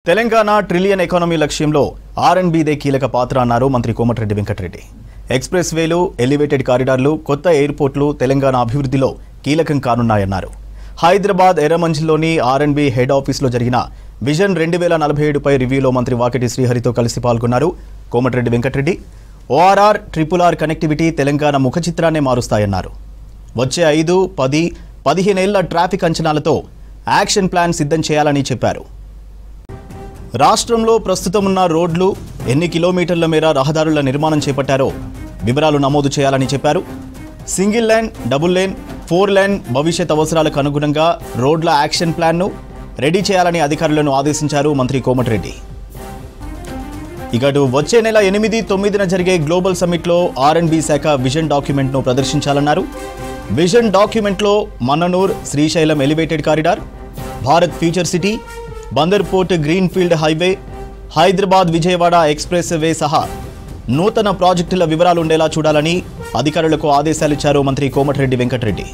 Telangana trillion economy లక్ష్యంలో ఆర్&బిదే కీలక పాత్ర అన్నారు మంత్రి కోమటిరెడ్డి వెంకటరెడ్డి. ఎక్స్‌ప్రెస్ వేలు, ఎలివేటెడ్ కారిడార్లు, కొత్త ఎయిర్‌పోర్టులు తెలంగాణ అభివృద్ధిలో కీలకం కానున్నాయన్నారు. హైదరాబాద్ ఎర్రమంజిల్లోని ఆర్&బి హెడ్ ఆఫీసులో జరిగిన విజన్ 2047పై రివ్యూలో మంత్రి వాకిటి శ్రీహరితో కలిసి పాల్గొన్నారు Komatireddy Venkat Reddy. ORR, RRR connectivity Telangana ముఖ చిత్రాన్నే మారుస్తాయన్నారు. వచ్చే 5, 10, 15 ఏళ్ల ట్రాఫిక్ అంచనాలతో యాక్షన్ ప్లాన్ సిద్ధం చేయాలని చెప్పారు. రాష్ట్రంలో ప్రస్తుతం ఉన్న రోడ్లు, ఎన్ని కిలోమీటర్ల మేర రహదారుల నిర్మాణం చేపట్టారో వివరాలు నమోదు చేయాలని చెప్పారు. Single line, double line, 4 line భవిష్యత్ అవసరాలకు అనుగుణంగా రోడ్ల యాక్షన్ ప్లాన్ను రెడీ చేయాలని అధికారులను ఆదేశించారు మంత్రి కోమటిరెడ్డి. ఇకటు వచ్చే నెల 8, 9న జరిగే గ్లోబల్ సమ్మిట్లో ఆర్&బి శాఖ విజన్ డాక్యుమెంట్ను ప్రదర్శించాలన్నారు. విజన్ డాక్యుమెంట్లో Mannanur, Srisailam elevated corridor, Bharat future city, Bandar port greenfield highway, Hyderabad Vijayawada expressway సహా నూతన ప్రాజెక్టుల వివరాలు ఉండేలా చూడాలని అధికారులకు ఆదేశాలిచ్చారు మంత్రి కోమటిరెడ్డి వెంకటరెడ్డి.